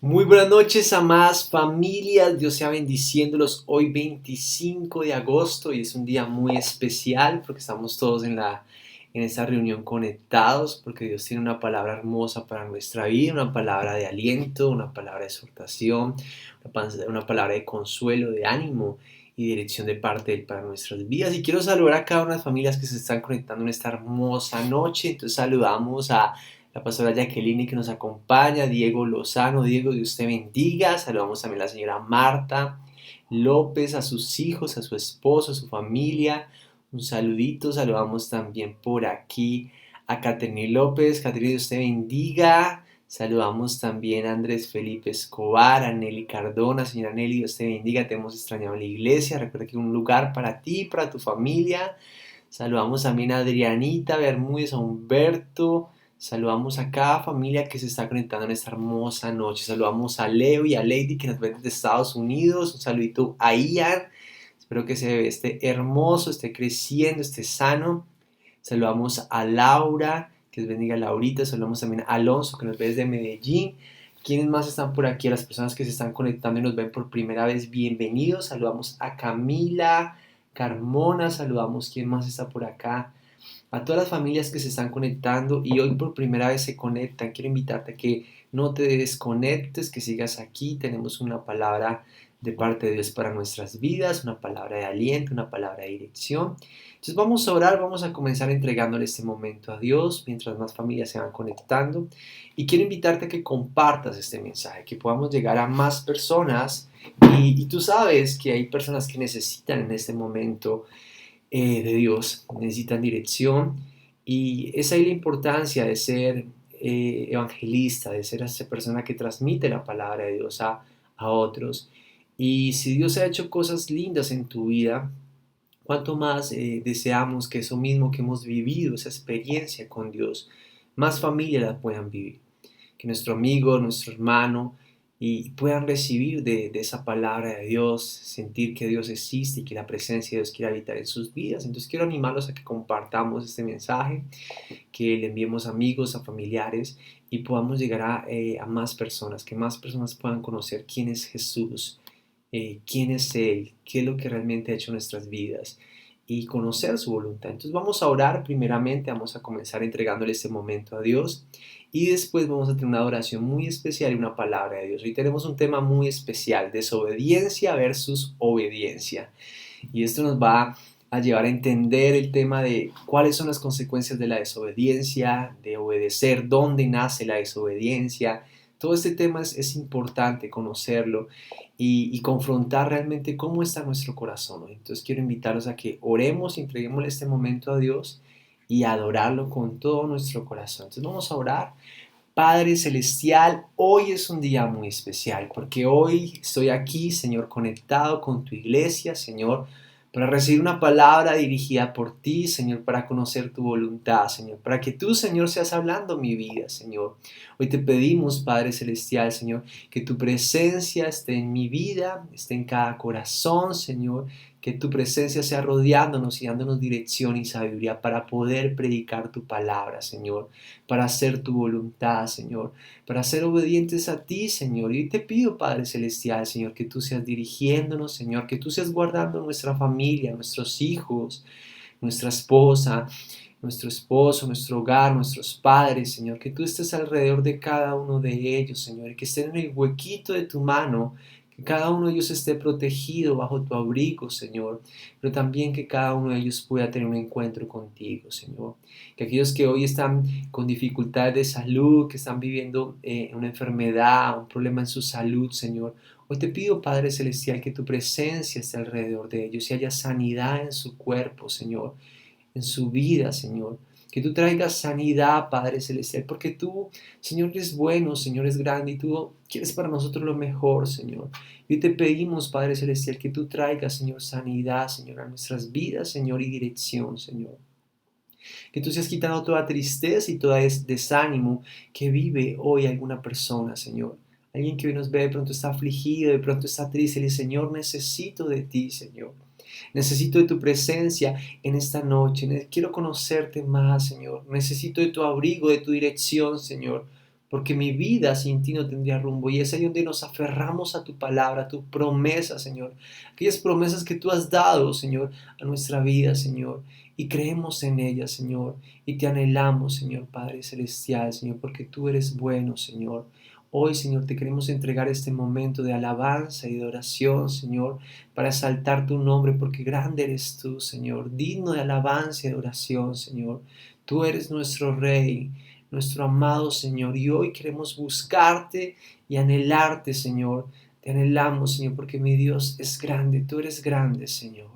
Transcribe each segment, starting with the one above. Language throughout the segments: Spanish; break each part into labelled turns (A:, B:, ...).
A: Muy buenas noches, amadas familias. Dios sea bendiciéndolos hoy 25 de agosto y es un día muy especial porque estamos todos en esta reunión conectados porque Dios tiene una palabra hermosa para nuestra vida, una palabra de aliento, una palabra de exhortación, una palabra de consuelo, de ánimo y dirección de parte de Él para nuestras vidas. Y quiero saludar a cada una de las familias que se están conectando en esta hermosa noche. Entonces saludamos a la pastora Jacqueline que nos acompaña, Diego Lozano. Diego, Dios te bendiga. Saludamos también a la señora Marta López, a sus hijos, a su esposo, a su familia. Un saludito. Saludamos también por aquí a Caterine López. Caterine, Dios te bendiga. Saludamos también a Andrés Felipe Escobar, a Nelly Cardona. Señora Nelly, Dios te bendiga. Te hemos extrañado en la iglesia. Recuerda que hay un lugar para ti, para tu familia. Saludamos también a Adrianita Bermúdez, a Humberto. Saludamos a cada familia que se está conectando en esta hermosa noche. Saludamos a Leo y a Lady que nos ven desde Estados Unidos. Un saludito a Ian. Espero que se esté hermoso, esté creciendo, esté sano. Saludamos a Laura, que les bendiga Laurita. Saludamos también a Alonso, que nos ve desde Medellín. ¿Quiénes más están por aquí? A las personas que se están conectando y nos ven por primera vez, bienvenidos. Saludamos a Camila, Carmona. Saludamos, ¿quién más está por acá? A todas las familias que se están conectando y hoy por primera vez se conectan, quiero invitarte a que no te desconectes, que sigas aquí. Tenemos una palabra de parte de Dios para nuestras vidas, una palabra de aliento, una palabra de dirección. Entonces vamos a orar, vamos a comenzar entregándole este momento a Dios mientras más familias se van conectando. Y quiero invitarte a que compartas este mensaje, que podamos llegar a más personas. Y tú sabes que hay personas que necesitan en este momento de Dios, necesitan dirección y esa es la importancia de ser evangelista, de ser esa persona que transmite la palabra de Dios a otros. Y si Dios ha hecho cosas lindas en tu vida, cuánto más deseamos que eso mismo que hemos vivido, esa experiencia con Dios, más familias la puedan vivir, que nuestro amigo, nuestro hermano, y puedan recibir de esa palabra de Dios, sentir que Dios existe y que la presencia de Dios quiere habitar en sus vidas. Entonces quiero animarlos a que compartamos este mensaje, que le enviemos amigos, a familiares y podamos llegar a más personas, que más personas puedan conocer quién es Jesús, quién es Él, qué es lo que realmente ha hecho en nuestras vidas y conocer su voluntad. Entonces vamos a orar primeramente, vamos a comenzar entregándole este momento a Dios y después vamos a tener una adoración muy especial y una palabra de Dios. Hoy tenemos un tema muy especial, desobediencia versus obediencia. Y esto nos va a llevar a entender el tema de cuáles son las consecuencias de la desobediencia, de obedecer, dónde nace la desobediencia. Todo este tema es importante conocerlo y confrontar realmente cómo está nuestro corazón, ¿no? Entonces quiero invitarlos a que oremos y entreguemos este momento a Dios y adorarlo con todo nuestro corazón. Entonces vamos a orar. Padre Celestial, hoy es un día muy especial porque hoy estoy aquí, Señor, conectado con tu iglesia, Señor, para recibir una palabra dirigida por ti, Señor, para conocer tu voluntad, Señor, para que tú, Señor, seas hablando mi vida, Señor. Hoy te pedimos, Padre Celestial, Señor, que tu presencia esté en mi vida, esté en cada corazón, Señor, que tu presencia sea rodeándonos y dándonos dirección y sabiduría para poder predicar tu palabra, Señor, para hacer tu voluntad, Señor, para ser obedientes a ti, Señor. Y te pido, Padre Celestial, Señor, que tú seas dirigiéndonos, Señor, que tú seas guardando nuestra familia, nuestros hijos, nuestra esposa, nuestro esposo, nuestro hogar, nuestros padres, Señor, que tú estés alrededor de cada uno de ellos, Señor, y que estén en el huequito de tu mano, que cada uno de ellos esté protegido bajo tu abrigo, Señor, pero también que cada uno de ellos pueda tener un encuentro contigo, Señor. Que aquellos que hoy están con dificultades de salud, que están viviendo una enfermedad, un problema en su salud, Señor, hoy te pido, Padre Celestial, que tu presencia esté alrededor de ellos y haya sanidad en su cuerpo, Señor, en su vida, Señor. Que tú traigas sanidad, Padre Celestial, porque tú, Señor, eres bueno, Señor, es grande y tú quieres para nosotros lo mejor, Señor. Y te pedimos, Padre Celestial, que tú traigas, Señor, sanidad, Señor, a nuestras vidas, Señor, y dirección, Señor. Que tú seas quitando toda tristeza y todo desánimo que vive hoy alguna persona, Señor. Alguien que hoy nos ve de pronto está afligido, de pronto está triste, y dice, Señor, necesito de ti, Señor. Necesito de tu presencia en esta noche. Quiero conocerte más, Señor. Necesito de tu abrigo, de tu dirección, Señor. porque mi vida sin ti no tendría rumbo. Y es ahí donde nos aferramos a tu palabra, a tu promesa, Señor. Aquellas promesas que tú has dado, Señor, a nuestra vida, Señor. Y creemos en ellas, Señor. Y te anhelamos, Señor Padre Celestial, Señor, porque tú eres bueno, Señor. Hoy, Señor, te queremos entregar este momento de alabanza y de oración, Señor, para exaltar tu nombre, porque grande eres tú, Señor, digno de alabanza y de oración, Señor. Tú eres nuestro Rey, nuestro amado Señor, y hoy queremos buscarte y anhelarte, Señor. Te anhelamos, Señor, porque mi Dios es grande, tú eres grande, Señor.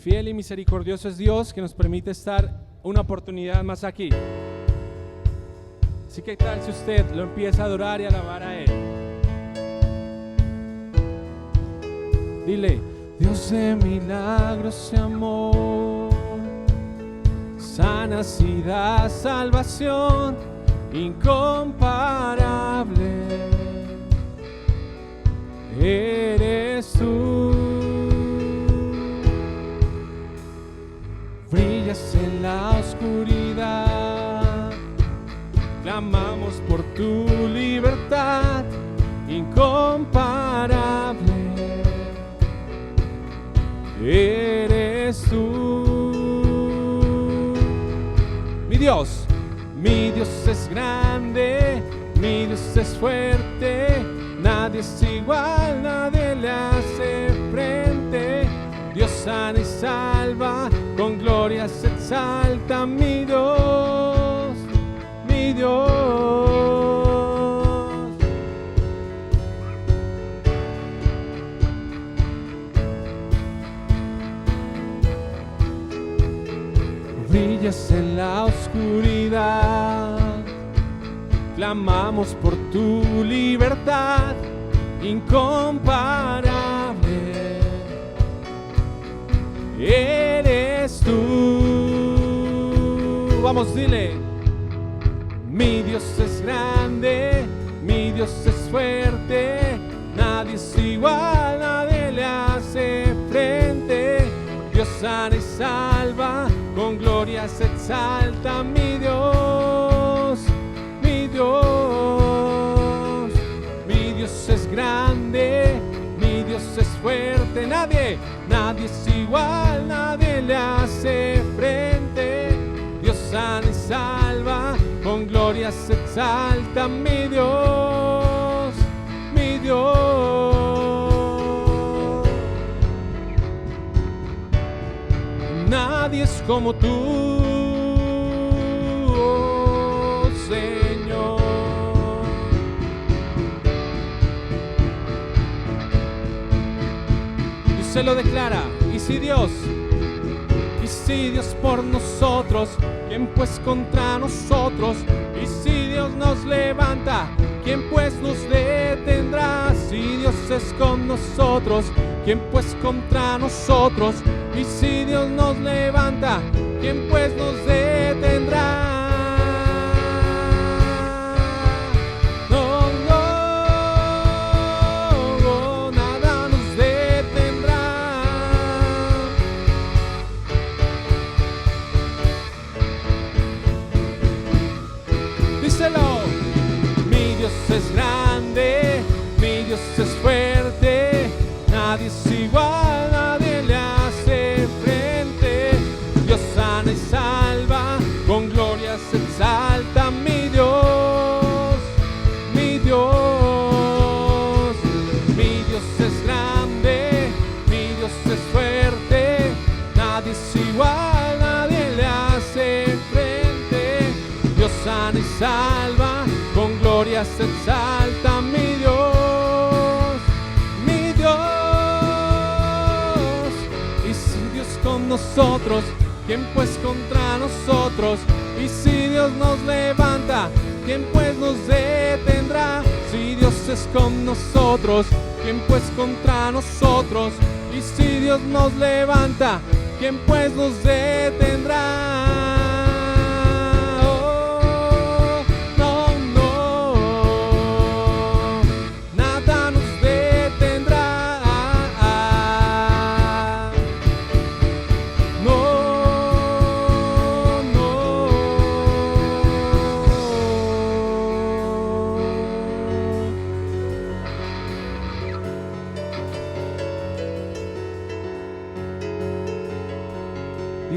B: Fiel y misericordioso es Dios, que nos permite estar una oportunidad más aquí. Así que tal si usted lo empieza a adorar y a alabar a Él. Dile: Dios de milagros y amor, sanas y da salvación incomparable, eres tú. Brillas en la oscuridad, clamamos por tu libertad incomparable, eres tú. Mi Dios es grande, mi Dios es fuerte, nadie es igual, nadie le hace frente. Dios sana y salva, con gloria se exalta, mi Dios, mi Dios. Brillas en la oscuridad, clamamos por tu libertad incomparable, eres tú. Vamos, dile: mi Dios es grande, mi Dios es fuerte, nadie es igual, nadie le hace frente. Dios sana y salva, con gloria se exalta, mi Dios, mi Dios. Mi Dios es grande, mi Dios es fuerte, nadie es igual, nadie le hace frente. Dios sana y salva, con gloria se exalta, mi Dios, mi Dios. Nadie es como tú, oh Señor. Y se lo declara: y si Dios por nosotros, ¿quién pues contra nosotros? Y si Dios nos levanta, ¿quién pues nos detendrá? Si Dios es con nosotros, ¿quién pues contra nosotros? Y si Dios nos levanta, ¿quién pues nos detendrá? Nada nos detendrá. Díselo: mi Dios es grande, mi Dios es fuerte, nadie es igual, nadie le hace frente. Dios sana y salva, con gloria se exalta, mi Dios, mi Dios. Mi Dios es grande, mi Dios es fuerte, nadie es igual, nadie le hace frente. Dios sana y salva, con gloria se exalta, mi Dios, mi Dios. Y si Dios con nosotros, ¿quién pues contra nosotros? Y si Dios nos levanta, ¿quién pues nos detendrá? Si Dios es con nosotros, ¿quién pues contra nosotros? Y si Dios nos levanta, ¿quién pues nos detendrá?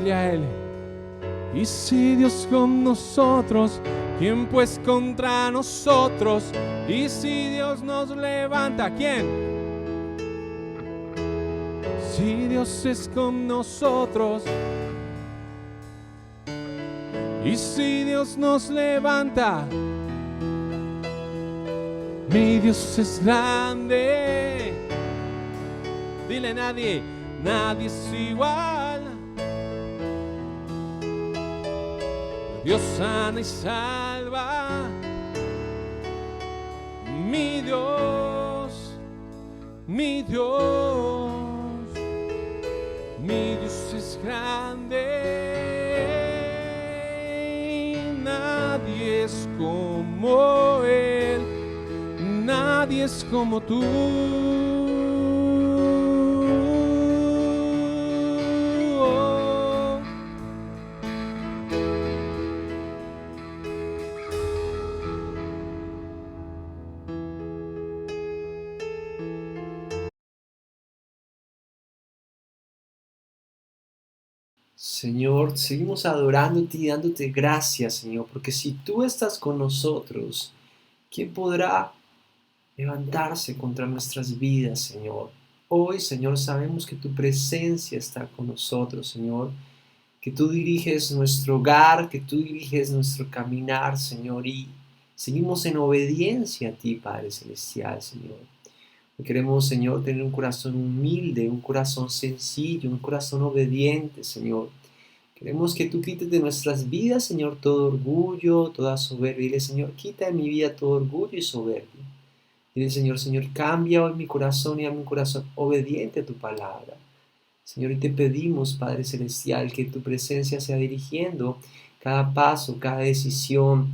B: Dile a Él. Y si Dios con nosotros, ¿quién pues contra nosotros? Y si Dios nos levanta, ¿quién? Si Dios es con nosotros, y si Dios nos levanta, mi Dios es grande. Dile, nadie es igual. Dios sana y salva. Mi Dios, mi Dios, mi Dios es grande. Nadie es como Él, nadie es como tú.
A: Señor, seguimos adorándote y dándote gracias, Señor, porque si tú estás con nosotros, ¿quién podrá levantarse contra nuestras vidas, Señor? Hoy, Señor, sabemos que tu presencia está con nosotros, Señor, que tú diriges nuestro hogar, que tú diriges nuestro caminar, Señor, y seguimos en obediencia a ti, Padre Celestial, Señor. Queremos, Señor, tener un corazón humilde, un corazón sencillo, un corazón obediente, Señor. Queremos que tú quites de nuestras vidas, Señor, todo orgullo, toda soberbia. Dile, Señor, quita de mi vida todo orgullo y soberbia. Dile, Señor, cambia hoy mi corazón y dame un corazón obediente a tu palabra. Señor, y te pedimos, Padre Celestial, que tu presencia sea dirigiendo cada paso, cada decisión,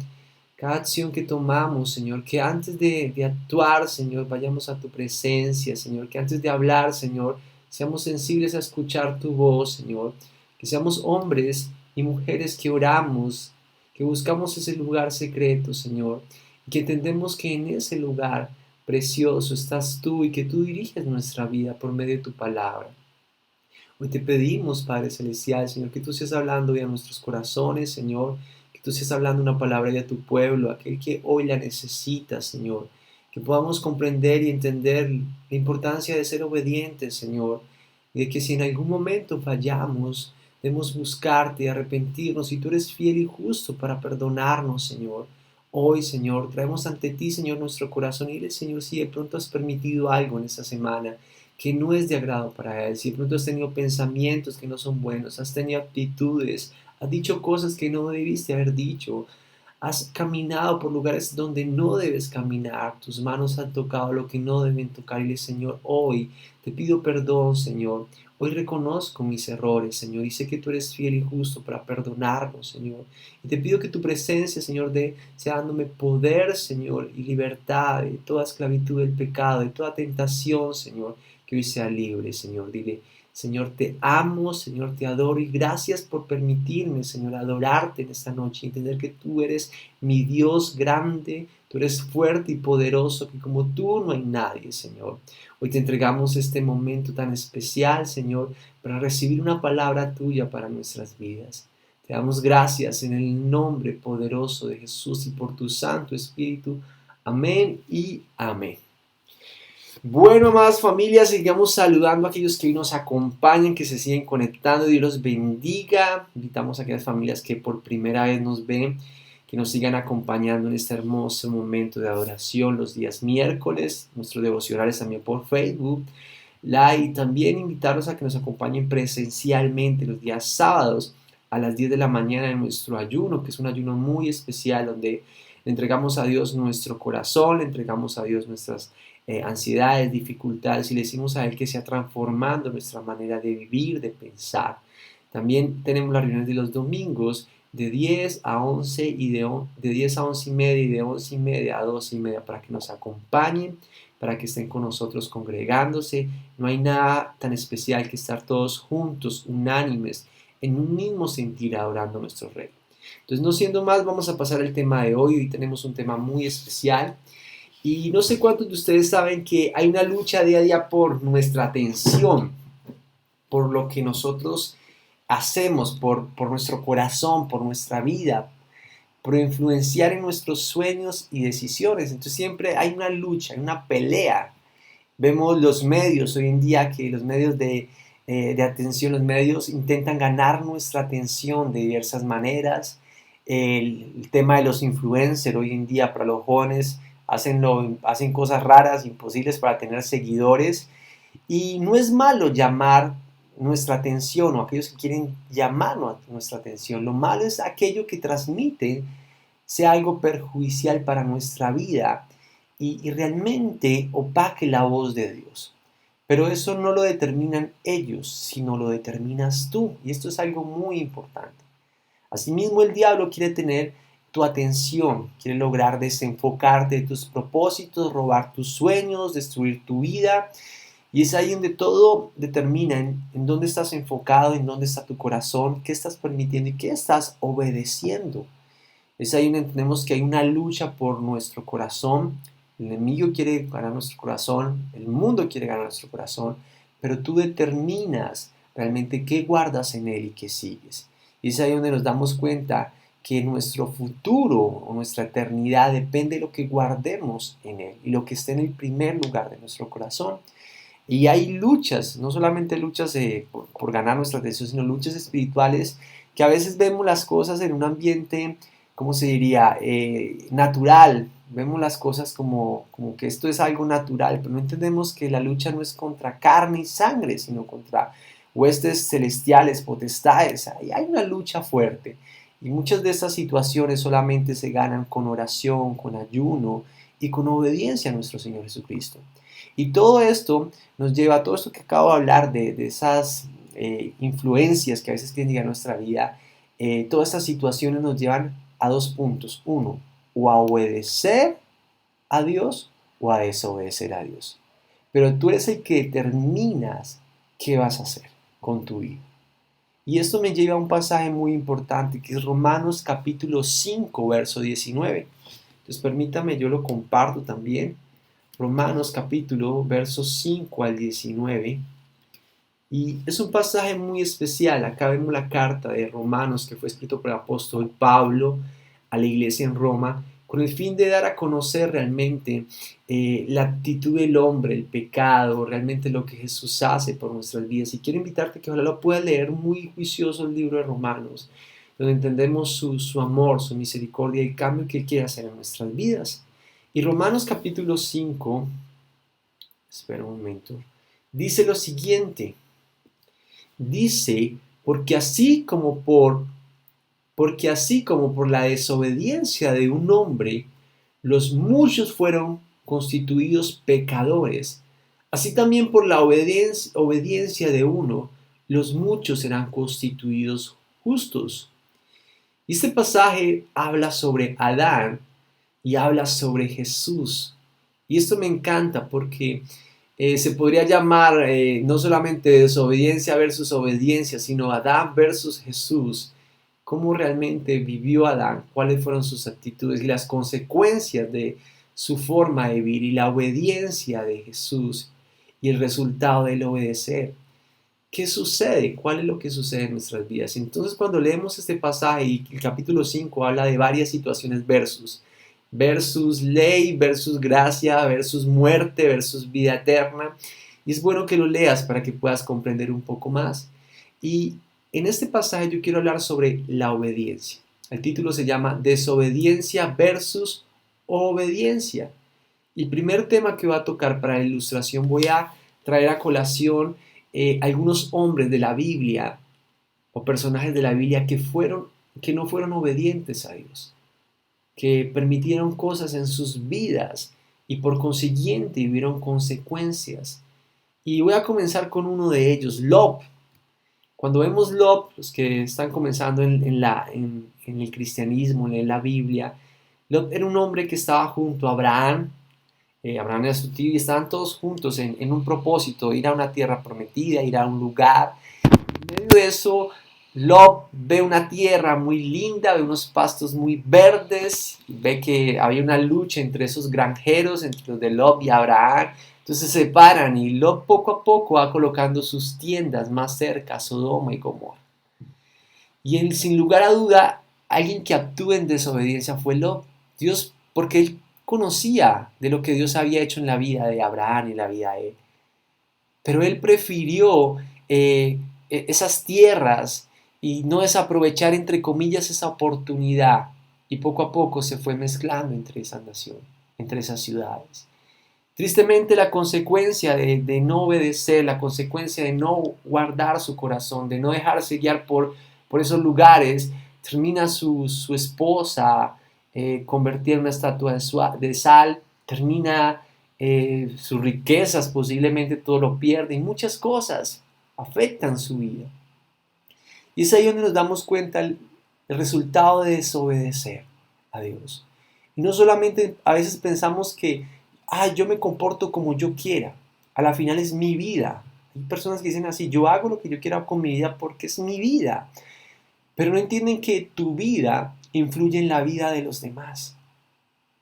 A: cada acción que tomamos, Señor, que antes de actuar, Señor, vayamos a tu presencia, Señor, que antes de hablar, Señor, seamos sensibles a escuchar tu voz, Señor, que seamos hombres y mujeres que oramos, que buscamos ese lugar secreto, Señor, y que entendemos que en ese lugar precioso estás tú y que tú diriges nuestra vida por medio de tu palabra. Hoy te pedimos, Padre Celestial, Señor, que tú estés hablando hoy a nuestros corazones, Señor, que tú estés hablando una palabra hoy a tu pueblo, aquel que hoy la necesita, Señor, que podamos comprender y entender la importancia de ser obedientes, Señor, y de que si en algún momento fallamos, debemos buscarte y arrepentirnos, y tú eres fiel y justo para perdonarnos, Señor. Hoy, Señor, traemos ante ti, Señor, nuestro corazón, y dile, Señor, si de pronto has permitido algo en esta semana que no es de agrado para Él, si de pronto has tenido pensamientos que no son buenos, has tenido actitudes, has dicho cosas que no debiste haber dicho, has caminado por lugares donde no debes caminar, tus manos han tocado lo que no deben tocar, y dile, Señor, hoy te pido perdón, Señor, hoy reconozco mis errores, Señor, y sé que tú eres fiel y justo para perdonarnos, Señor, y te pido que tu presencia, Señor, sea dándome poder, Señor, y libertad de toda esclavitud del pecado, de toda tentación, Señor, que hoy sea libre, Señor. Dile, Señor, te amo, Señor, te adoro y gracias por permitirme, Señor, adorarte en esta noche y entender que tú eres mi Dios grande, tú eres fuerte y poderoso, que como tú no hay nadie, Señor. Hoy te entregamos este momento tan especial, Señor, para recibir una palabra tuya para nuestras vidas. Te damos gracias en el nombre poderoso de Jesús y por tu Santo Espíritu. Amén y amén. Bueno, amadas familias, sigamos saludando a aquellos que hoy nos acompañan, que se siguen conectando. Dios los bendiga. Invitamos a aquellas familias que por primera vez nos ven, que nos sigan acompañando en este hermoso momento de adoración los días miércoles. Nuestros devocionales también por Facebook. Y también invitarlos a que nos acompañen presencialmente los días sábados a las 10 de la mañana en nuestro ayuno, que es un ayuno muy especial donde le entregamos a Dios nuestro corazón, le entregamos a Dios nuestras ansiedades, dificultades y le decimos a Él que sea transformando nuestra manera de vivir, de pensar. También tenemos las reuniones de los domingos de 10 a 11 y de 10 a 11 y media y de 11 y media a 12 y media para que nos acompañen, para que estén con nosotros congregándose. No hay nada tan especial que estar todos juntos, unánimes, en un mismo sentir adorando a nuestro Rey. Entonces, no siendo más, vamos a pasar al tema de hoy. Hoy tenemos un tema muy especial. Y no sé cuántos de ustedes saben que hay una lucha día a día por nuestra atención, por lo que nosotros hacemos por nuestro corazón, por nuestra vida, por influenciar en nuestros sueños y decisiones. Entonces siempre hay una lucha, hay una pelea. Vemos los medios hoy en día, que los medios de atención, los medios intentan ganar nuestra atención de diversas maneras. El tema de los influencers hoy en día para los jóvenes hacen cosas raras, imposibles para tener seguidores. Y no es malo llamar nuestra atención o aquellos que quieren llamar nuestra atención. Lo malo es aquello que transmite sea algo perjudicial para nuestra vida y realmente opaque la voz de Dios. Pero eso no lo determinan ellos, sino lo determinas tú. Y esto es algo muy importante. Asimismo, el diablo quiere tener tu atención, quiere lograr desenfocarte de tus propósitos, robar tus sueños, destruir tu vida. Y es ahí donde todo determina en dónde estás enfocado, en dónde está tu corazón, qué estás permitiendo y qué estás obedeciendo. Es ahí donde entendemos que hay una lucha por nuestro corazón. El enemigo quiere ganar nuestro corazón, el mundo quiere ganar nuestro corazón, pero tú determinas realmente qué guardas en él y qué sigues. Y es ahí donde nos damos cuenta que nuestro futuro o nuestra eternidad depende de lo que guardemos en él y lo que esté en el primer lugar de nuestro corazón. Y hay luchas, no solamente luchas por ganar nuestra atención, sino luchas espirituales que a veces vemos las cosas en un ambiente, ¿cómo se diría?, natural. Vemos las cosas como que esto es algo natural, pero no entendemos que la lucha no es contra carne y sangre, sino contra huestes celestiales, potestades. Ahí hay una lucha fuerte. Y muchas de estas situaciones solamente se ganan con oración, con ayuno y con obediencia a nuestro Señor Jesucristo. Y todo esto nos lleva a todo esto que acabo de hablar de esas influencias que a veces quieren llegar a nuestra vida. Todas estas situaciones nos llevan a dos puntos. Uno, o a obedecer a Dios o a desobedecer a Dios. Pero tú eres el que determinas qué vas a hacer con tu vida. Y esto me lleva a un pasaje muy importante que es Romanos capítulo 5, verso 19. Entonces permítame, yo lo comparto también. Romanos capítulo, versos 5 al 19. Y es un pasaje muy especial. Acá vemos la carta de Romanos que fue escrito por el apóstol Pablo a la iglesia en Roma, con el fin de dar a conocer realmente la actitud del hombre, el pecado, realmente lo que Jesús hace por nuestras vidas. Y quiero invitarte que ojalá lo puedas leer muy juicioso el libro de Romanos, donde entendemos su amor, su misericordia y el cambio que Él quiere hacer en nuestras vidas. Y Romanos capítulo 5, espera un momento, dice lo siguiente. Dice, porque así como por la desobediencia de un hombre, los muchos fueron constituidos pecadores, así también por la obediencia de uno, los muchos serán constituidos justos. Y este pasaje habla sobre Adán y habla sobre Jesús. Y esto me encanta porque se podría llamar no solamente desobediencia versus obediencia, sino Adán versus Jesús. Cómo realmente vivió Adán, cuáles fueron sus actitudes y las consecuencias de su forma de vivir y la obediencia de Jesús y el resultado del obedecer. ¿Qué sucede? ¿Cuál es lo que sucede en nuestras vidas? Entonces cuando leemos este pasaje y el capítulo 5 habla de varias situaciones versus ley, versus gracia, versus muerte, versus vida eterna. Y es bueno que lo leas para que puedas comprender un poco más. Y en este pasaje yo quiero hablar sobre la obediencia. El título se llama Desobediencia versus obediencia. El primer tema que voy a tocar para la ilustración, voy a traer a colación algunos hombres de la Biblia o personajes de la Biblia que no fueron obedientes a Dios, que permitieron cosas en sus vidas y por consiguiente vivieron consecuencias. Y voy a comenzar con uno de ellos, Lot. Cuando vemos Lot, los que están comenzando en el cristianismo, en la Biblia, Lot era un hombre que estaba junto a Abraham. Abraham era su tío y estaban todos juntos en un propósito, ir a una tierra prometida, ir a un lugar. En medio de eso, Lot ve una tierra muy linda, ve unos pastos muy verdes, ve que había una lucha entre esos granjeros, entre los de Lot y Abraham. Entonces se separan y Lot poco a poco va colocando sus tiendas más cerca a Sodoma y Gomorra. Y sin lugar a duda, alguien que actúe en desobediencia fue Lot. Dios, porque él conocía de lo que Dios había hecho en la vida de Abraham y en la vida de él. Pero él prefirió esas tierras y no desaprovechar, entre comillas, esa oportunidad. Y poco a poco se fue mezclando entre esas naciones, entre esas ciudades. Tristemente, la consecuencia de no obedecer, la consecuencia de no guardar su corazón, de no dejarse guiar por esos lugares, termina su esposa convertida en una estatua de sal, termina sus riquezas, posiblemente todo lo pierde, y muchas cosas afectan su vida. Y es ahí donde nos damos cuenta el resultado de desobedecer a Dios. Y no solamente a veces pensamos que yo me comporto como yo quiera. A la final es mi vida. Hay personas que dicen así, yo hago lo que yo quiera con mi vida porque es mi vida. Pero no entienden que tu vida influye en la vida de los demás.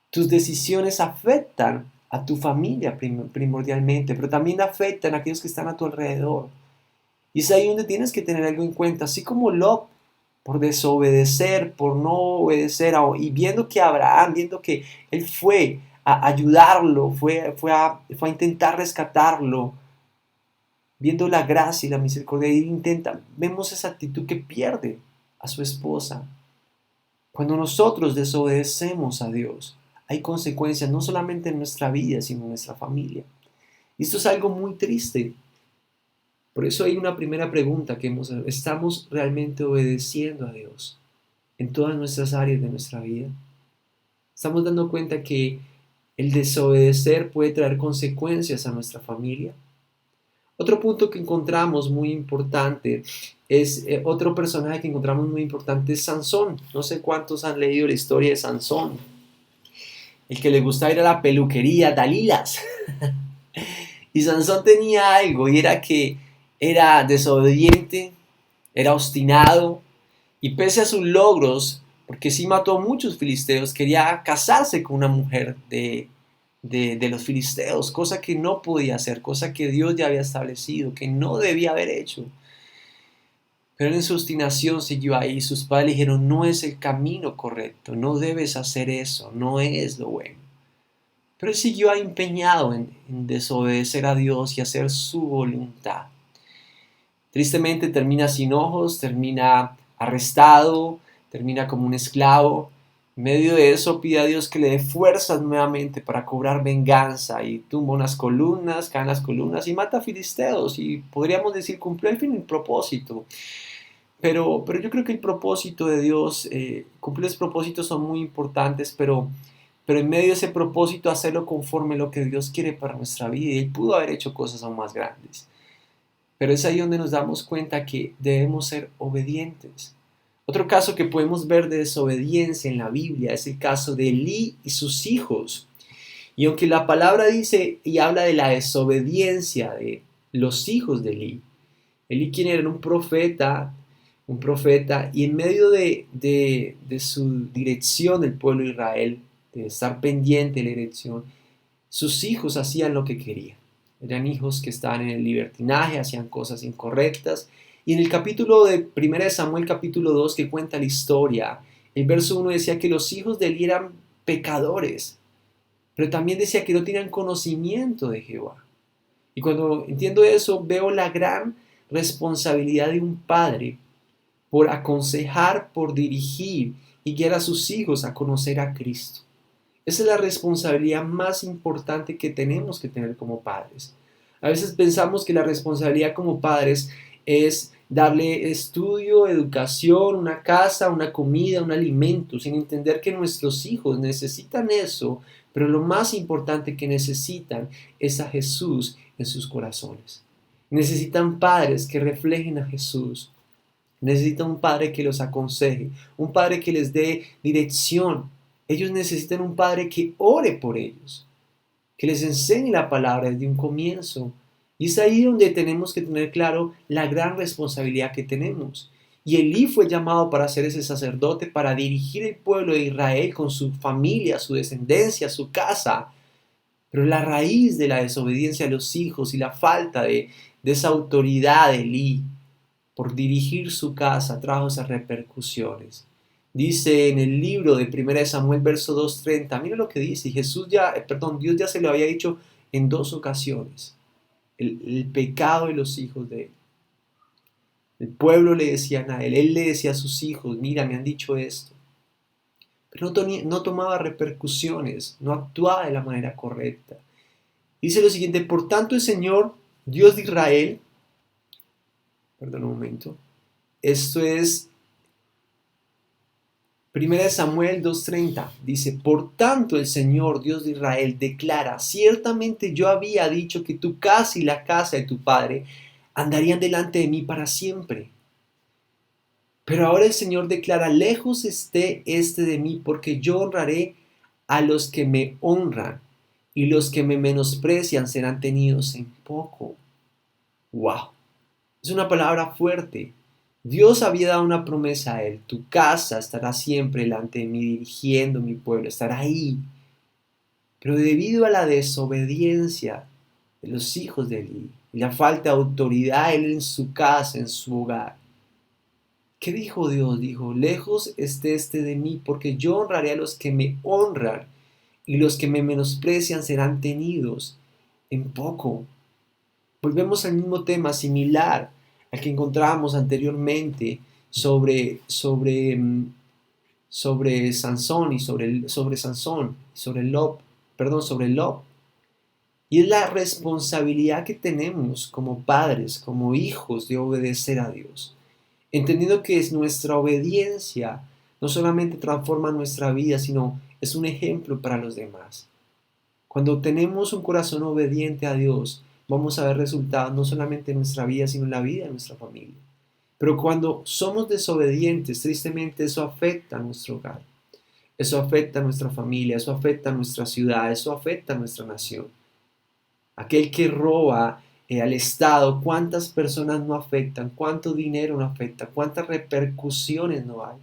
A: Tus decisiones afectan a tu familia primordialmente, pero también afectan a aquellos que están a tu alrededor. Y es ahí donde tienes que tener algo en cuenta. Así como Lot, por desobedecer, por no obedecer, y viendo que Abraham, viendo que él fue a ayudarlo, fue a intentar rescatarlo, viendo la gracia y la misericordia, y vemos esa actitud que pierde a su esposa. Cuando nosotros desobedecemos a Dios, hay consecuencias no solamente en nuestra vida, sino en nuestra familia. Y esto es algo muy triste. Por eso hay una primera pregunta que ¿estamos realmente obedeciendo a Dios en todas nuestras áreas de nuestra vida? ¿Estamos dando cuenta que el desobedecer puede traer consecuencias a nuestra familia? Otro punto que encontramos muy importante es otro personaje que encontramos muy importante es Sansón. No sé cuántos han leído la historia de Sansón. El que le gustaba ir a la peluquería, Dalilas. Y Sansón tenía algo, y era que era desobediente, era obstinado, y pese a sus logros, porque sí mató a muchos filisteos, quería casarse con una mujer de los filisteos, cosa que no podía hacer, cosa que Dios ya había establecido, que no debía haber hecho. Pero en su obstinación siguió ahí. Sus padres le dijeron, no es el camino correcto, no debes hacer eso, no es lo bueno. Pero él siguió ahí empeñado en desobedecer a Dios y hacer su voluntad. Tristemente termina sin ojos, termina arrestado, termina como un esclavo. En medio de eso pide a Dios que le dé fuerzas nuevamente para cobrar venganza, y tumba unas columnas, caen las columnas y mata a filisteos, y podríamos decir cumplió el fin y el propósito. Pero yo creo que el propósito de Dios, cumplir los propósitos son muy importantes, pero en medio de ese propósito hacerlo conforme a lo que Dios quiere para nuestra vida, y Él pudo haber hecho cosas aún más grandes. Pero es ahí donde nos damos cuenta que debemos ser obedientes. Otro caso que podemos ver de desobediencia en la Biblia es el caso de Elí y sus hijos. Y aunque la palabra dice y habla de la desobediencia de los hijos de Elí, Elí quien era un profeta, y en medio de su dirección del pueblo de Israel, de estar pendiente de la dirección, sus hijos hacían lo que querían. Eran hijos que estaban en el libertinaje, hacían cosas incorrectas. Y en el capítulo de 1 Samuel, capítulo 2, que cuenta la historia, el verso 1 decía que los hijos de Eli eran pecadores, pero también decía que no tenían conocimiento de Jehová. Y cuando entiendo eso, veo la gran responsabilidad de un padre por aconsejar, por dirigir y guiar a sus hijos a conocer a Cristo. Esa es la responsabilidad más importante que tenemos que tener como padres. A veces pensamos que la responsabilidad como padres es darle estudio, educación, una casa, una comida, un alimento, sin entender que nuestros hijos necesitan eso, pero lo más importante que necesitan es a Jesús en sus corazones. Necesitan padres que reflejen a Jesús. Necesitan un padre que los aconseje, un padre que les dé dirección. Ellos necesitan un padre que ore por ellos, que les enseñe la palabra desde un comienzo. Y es ahí donde tenemos que tener claro la gran responsabilidad que tenemos. Y Elí fue llamado para ser ese sacerdote, para dirigir el pueblo de Israel con su familia, su descendencia, su casa. Pero la raíz de la desobediencia a los hijos y la falta de esa autoridad de Elí por dirigir su casa, trajo esas repercusiones. Dice en el libro de 1 Samuel, verso 2:30, mira lo que dice, Dios ya se lo había dicho en 2 ocasiones, el pecado de los hijos de él. El pueblo le decían a él le decía a sus hijos, mira, me han dicho esto. Pero no tomaba repercusiones, no actuaba de la manera correcta. Dice lo siguiente, por tanto el Señor, Dios de Israel, perdón un momento, esto es 1 Samuel 2:30, dice, por tanto el Señor, Dios de Israel, declara, ciertamente yo había dicho que tu casa y la casa de tu padre andarían delante de mí para siempre. Pero ahora el Señor declara, lejos esté este de mí, porque yo honraré a los que me honran, y los que me menosprecian serán tenidos en poco. ¡Wow! Es una palabra fuerte. Dios había dado una promesa a él, tu casa estará siempre delante de mí, dirigiendo mi pueblo, estará ahí. Pero debido a la desobediencia de los hijos de Eli, y la falta de autoridad de él en su casa, en su hogar, ¿qué dijo Dios? Dijo, lejos esté este de mí, porque yo honraré a los que me honran, y los que me menosprecian serán tenidos en poco. Volvemos al mismo tema similar al que encontrábamos anteriormente sobre Sansón y sobre Lob. Y es la responsabilidad que tenemos como padres, como hijos, de obedecer a Dios. Entendiendo que es nuestra obediencia no solamente transforma nuestra vida, sino es un ejemplo para los demás. Cuando tenemos un corazón obediente a Dios, vamos a ver resultados no solamente en nuestra vida, sino en la vida de nuestra familia. Pero cuando somos desobedientes, tristemente eso afecta a nuestro hogar, eso afecta a nuestra familia, eso afecta a nuestra ciudad, eso afecta a nuestra nación. Aquel que roba al Estado, ¿cuántas personas no afectan? ¿Cuánto dinero no afecta? ¿Cuántas repercusiones no hay?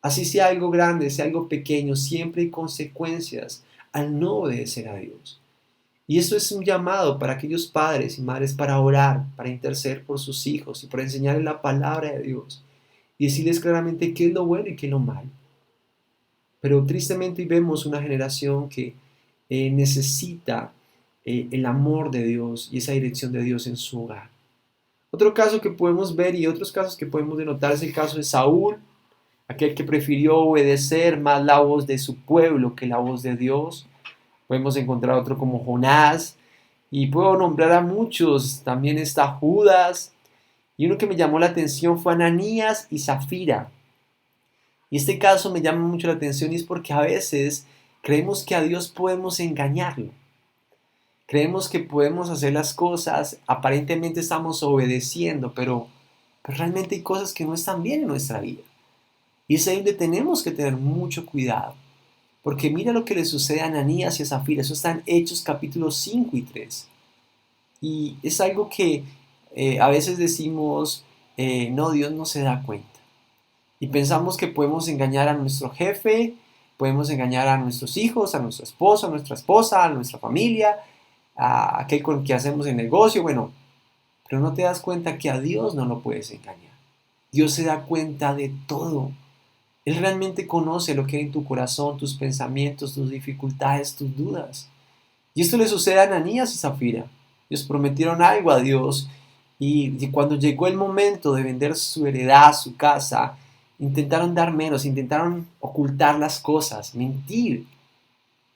A: Así sea algo grande, sea algo pequeño, siempre hay consecuencias al no obedecer a Dios. Y eso es un llamado para aquellos padres y madres para orar, para interceder por sus hijos y para enseñarles la palabra de Dios y decirles claramente qué es lo bueno y qué es lo malo. Pero tristemente vemos una generación que necesita el amor de Dios y esa dirección de Dios en su hogar. Otro caso que podemos ver y otros casos que podemos denotar es el caso de Saúl, aquel que prefirió obedecer más la voz de su pueblo que la voz de Dios. Podemos encontrar otro como Jonás, y puedo nombrar a muchos, también está Judas, y uno que me llamó la atención fue Ananías y Zafira. Y este caso me llama mucho la atención y es porque a veces creemos que a Dios podemos engañarlo. Creemos que podemos hacer las cosas, aparentemente estamos obedeciendo, pero realmente hay cosas que no están bien en nuestra vida. Y es ahí donde tenemos que tener mucho cuidado. Porque mira lo que le sucede a Ananías y a Zafira. Eso está en Hechos capítulos 5 y 3. Y es algo que a veces decimos, no, Dios no se da cuenta. Y pensamos que podemos engañar a nuestro jefe, podemos engañar a nuestros hijos, a nuestro esposo, a nuestra esposa, a nuestra familia, a aquel con el que hacemos el negocio, bueno, pero no te das cuenta que a Dios no lo puedes engañar. Dios se da cuenta de todo. Él realmente conoce lo que hay en tu corazón, tus pensamientos, tus dificultades, tus dudas. Y esto le sucede a Ananías y Zafira. Ellos prometieron algo a Dios y cuando llegó el momento de vender su heredad, su casa, intentaron dar menos, intentaron ocultar las cosas, mentir.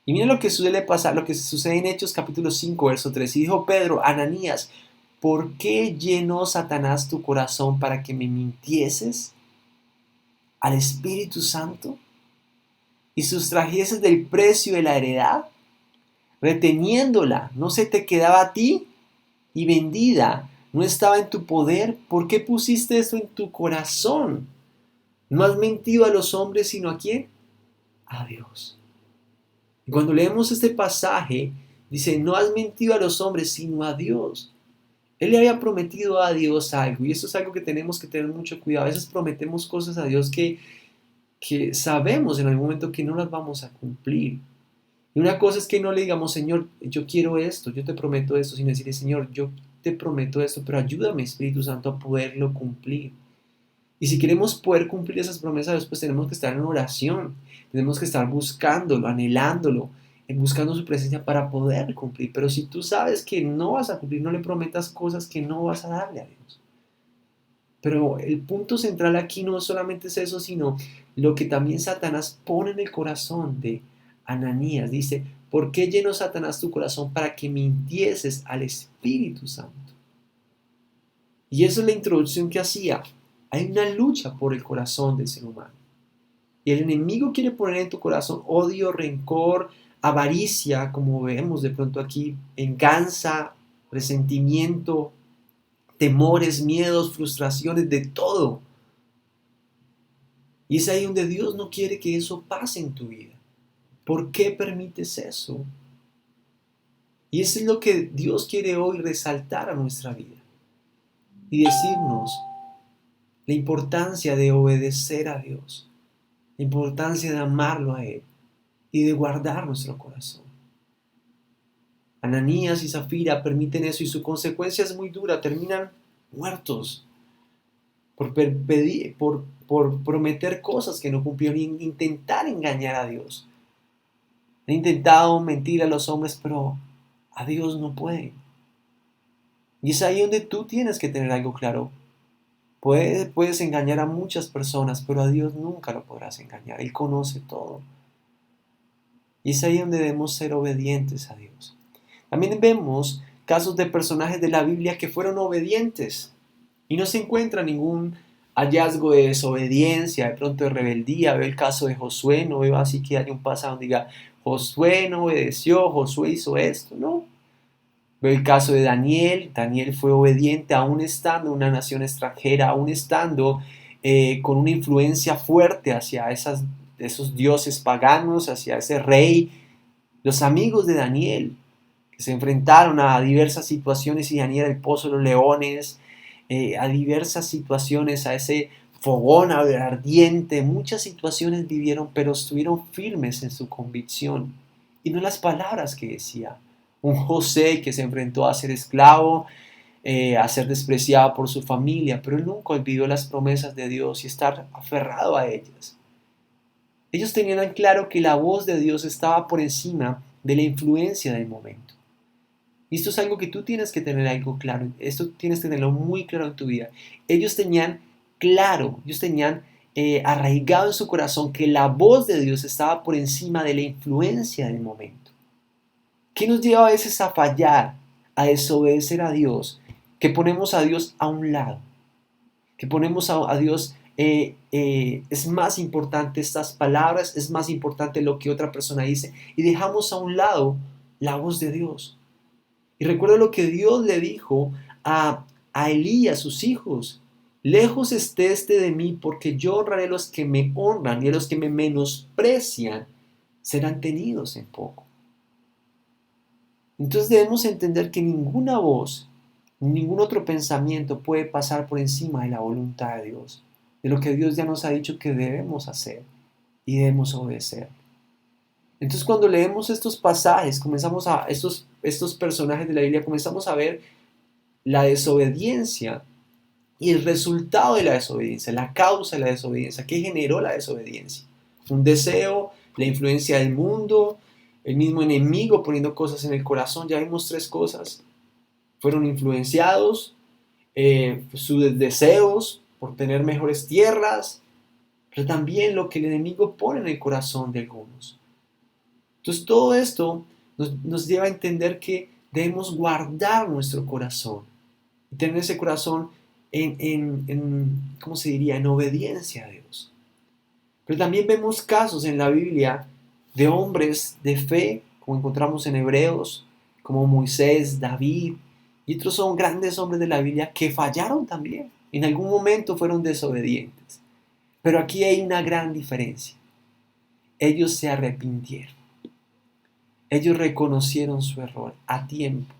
A: Y miren lo que suele pasar, lo que sucede en Hechos capítulo 5, verso 3. Y dijo Pedro, Ananías, ¿por qué llenó Satanás tu corazón para que me mintieses al Espíritu Santo y sustrajeses del precio de la heredad, reteniéndola, no se te quedaba a ti, y vendida, no estaba en tu poder? ¿Por qué pusiste esto en tu corazón? No has mentido a los hombres, sino ¿a quién? A Dios. Y cuando leemos este pasaje, dice, no has mentido a los hombres, sino a Dios. Él le había prometido a Dios algo, y eso es algo que tenemos que tener mucho cuidado. A veces prometemos cosas a Dios que sabemos en algún momento que no las vamos a cumplir. Y una cosa es que no le digamos, Señor, yo quiero esto, yo te prometo esto, sino decirle, Señor, yo te prometo esto, pero ayúdame, Espíritu Santo, a poderlo cumplir. Y si queremos poder cumplir esas promesas de Dios, pues tenemos que estar en oración, tenemos que estar buscándolo, anhelándolo, buscando su presencia para poder cumplir. Pero si tú sabes que no vas a cumplir, no le prometas cosas que no vas a darle a Dios. Pero el punto central aquí no solamente es eso, sino lo que también Satanás pone en el corazón de Ananías. Dice, ¿por qué llenó Satanás tu corazón para que mintieses al Espíritu Santo? Y esa es la introducción que hacía. Hay una lucha por el corazón del ser humano. Y el enemigo quiere poner en tu corazón odio, rencor, avaricia, como vemos de pronto aquí, venganza, resentimiento, temores, miedos, frustraciones, de todo. Y es ahí donde Dios no quiere que eso pase en tu vida. ¿Por qué permites eso? Y eso es lo que Dios quiere hoy resaltar a nuestra vida. Y decirnos la importancia de obedecer a Dios. La importancia de amarlo a Él. Y de guardar nuestro corazón. Ananías y Zafira permiten eso y su consecuencia es muy dura. Terminan muertos. Por prometer cosas que no cumplieron y intentar engañar a Dios. Han intentado mentir a los hombres, pero a Dios no pueden. Y es ahí donde tú tienes que tener algo claro. Puedes engañar a muchas personas, pero a Dios nunca lo podrás engañar. Él conoce todo. Y es ahí donde debemos ser obedientes a Dios. También vemos casos de personajes de la Biblia que fueron obedientes. Y no se encuentra ningún hallazgo de desobediencia, de pronto de rebeldía. Veo el caso de Josué, no veo así que haya un pasado donde diga, Josué no obedeció, Josué hizo esto, no. Veo el caso de Daniel, Daniel fue obediente aún estando en una nación extranjera, aún estando con una influencia fuerte hacia esos dioses paganos, hacia ese rey. Los amigos de Daniel, que se enfrentaron a diversas situaciones y Daniel el pozo de los leones, a diversas situaciones, a ese fogón ardiente, muchas situaciones vivieron, pero estuvieron firmes en su convicción y no las palabras que decía. Un José que se enfrentó a ser esclavo, a ser despreciado por su familia, pero él nunca olvidó las promesas de Dios y estar aferrado a ellas. Ellos tenían claro que la voz de Dios estaba por encima de la influencia del momento. Y esto es algo que tú tienes que tener algo claro. Esto tienes que tenerlo muy claro en tu vida. Ellos tenían claro, arraigado en su corazón que la voz de Dios estaba por encima de la influencia del momento. ¿Qué nos lleva a veces a fallar, a desobedecer a Dios? Que ponemos a Dios a un lado. Que ponemos a Dios, es más importante estas palabras, es más importante lo que otra persona dice. Y dejamos a un lado la voz de Dios. Y recuerda lo que Dios le dijo a Elí, a sus hijos. Lejos esté este de mí, porque yo honraré a los que me honran y a los que me menosprecian serán tenidos en poco. Entonces debemos entender que ninguna voz, ningún otro pensamiento puede pasar por encima de la voluntad de Dios, de lo que Dios ya nos ha dicho que debemos hacer y debemos obedecer. Entonces cuando leemos estos pasajes, estos personajes de la Biblia, comenzamos a ver la desobediencia y el resultado de la desobediencia, la causa de la desobediencia, ¿qué generó la desobediencia? Un deseo, la influencia del mundo, el mismo enemigo poniendo cosas en el corazón. Ya vimos tres cosas. Fueron influenciados, sus deseos por tener mejores tierras, pero también lo que el enemigo pone en el corazón de algunos. Entonces todo esto nos lleva a entender que debemos guardar nuestro corazón y tener ese corazón ¿cómo se diría? En obediencia a Dios. Pero también vemos casos en la Biblia de hombres de fe, como encontramos en Hebreos, como Moisés, David, y otros son grandes hombres de la Biblia que fallaron también. En algún momento fueron desobedientes. Pero aquí hay una gran diferencia. Ellos se arrepintieron. Ellos reconocieron su error a tiempo.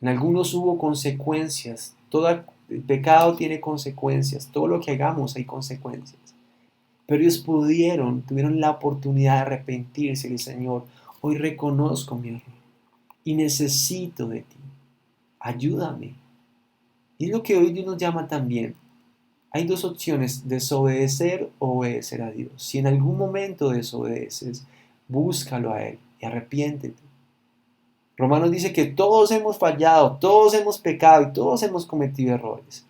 A: En algunos hubo consecuencias. Todo el pecado tiene consecuencias. Todo lo que hagamos hay consecuencias. Pero ellos tuvieron la oportunidad de arrepentirse del Señor. Hoy reconozco mi error y necesito de ti. ayúdame. Y es lo que hoy Dios nos llama también. Hay dos opciones, desobedecer o obedecer a Dios. Si en algún momento desobedeces, búscalo a Él y arrepiéntete. Romanos dice que todos hemos fallado, todos hemos pecado y todos hemos cometido errores.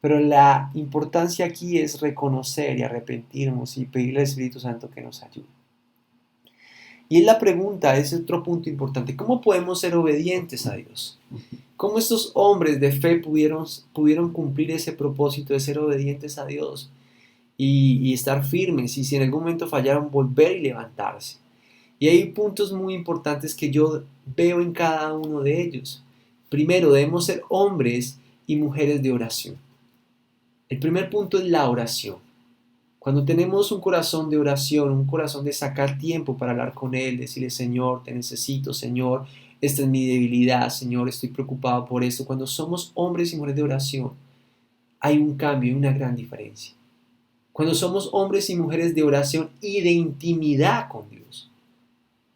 A: Pero la importancia aquí es reconocer y arrepentirnos y pedirle al Espíritu Santo que nos ayude. Y es la pregunta, es otro punto importante. ¿Cómo podemos ser obedientes a Dios? ¿Cómo estos hombres de fe pudieron cumplir ese propósito de ser obedientes a Dios y estar firmes? Y si en algún momento fallaron, volver y levantarse. Y hay puntos muy importantes que yo veo en cada uno de ellos. Primero, debemos ser hombres y mujeres de oración. El primer punto es la oración. Cuando tenemos un corazón de oración, un corazón de sacar tiempo para hablar con Él, decirle, Señor, te necesito, Señor, esta es mi debilidad, Señor, estoy preocupado por esto. Cuando somos hombres y mujeres de oración, hay un cambio y una gran diferencia. Cuando somos hombres y mujeres de oración y de intimidad con Dios.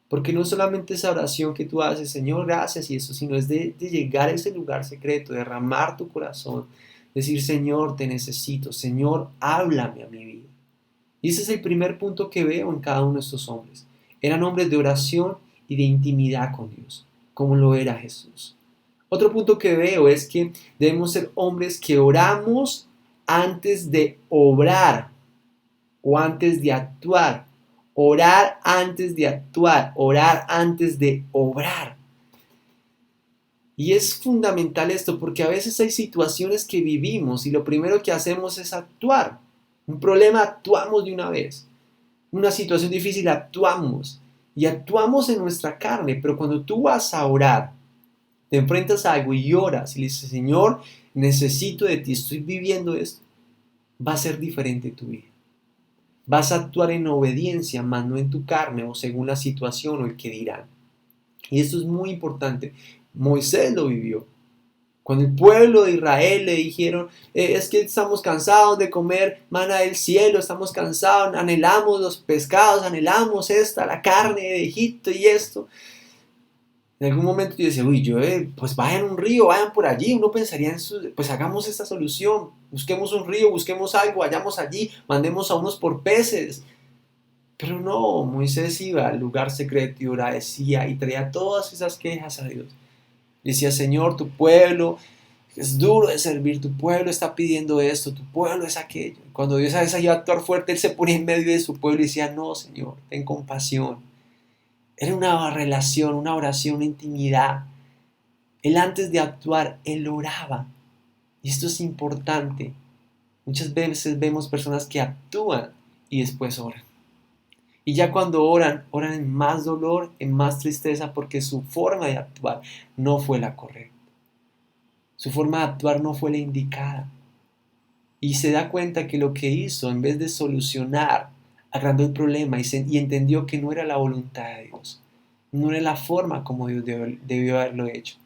A: Porque no solamente esa oración que tú haces, Señor, gracias y eso, sino es de llegar a ese lugar secreto, derramar tu corazón, decir, Señor, te necesito, Señor, háblame a mi vida. Y ese es el primer punto que veo en cada uno de estos hombres. Eran hombres de oración y de intimidad con Dios, como lo era Jesús. Otro punto que veo es que debemos ser hombres que oramos antes de obrar o antes de actuar. Orar antes de actuar, orar antes de obrar. Y es fundamental esto porque a veces hay situaciones que vivimos y lo primero que hacemos es actuar. Un problema, actuamos de una vez. Una situación difícil, actuamos. Y actuamos en nuestra carne, pero cuando tú vas a orar, te enfrentas a algo y oras y le dices, Señor, necesito de ti, estoy viviendo esto, va a ser diferente tu vida. Vas a actuar en obediencia, más no en tu carne o según la situación o el que dirán. Y esto es muy importante. Moisés lo vivió. Cuando el pueblo de Israel le dijeron, es que estamos cansados de comer maná del cielo, estamos cansados, anhelamos los pescados, anhelamos la carne de Egipto y esto. En algún momento yo decía, pues vayan a un río, vayan por allí. Uno pensaría en eso, pues hagamos esta solución. Busquemos un río, busquemos algo, vayamos allí, mandemos a unos por peces. Pero no, Moisés iba al lugar secreto y agradecía y traía todas esas quejas a Dios. Decía, Señor, tu pueblo es duro de servir, tu pueblo está pidiendo esto, tu pueblo es aquello. Cuando Dios a veces iba a actuar fuerte, Él se ponía en medio de su pueblo y decía, no, Señor, ten compasión. Era una relación, una oración, una intimidad. Él antes de actuar, Él oraba. Y esto es importante. Muchas veces vemos personas que actúan y después oran. Y ya cuando oran, oran en más dolor, en más tristeza, porque su forma de actuar no fue la correcta. Su forma de actuar no fue la indicada. Y se da cuenta que lo que hizo, en vez de solucionar, agrandó el problema y entendió que no era la voluntad de Dios. No era la forma como Dios debió haberlo hecho.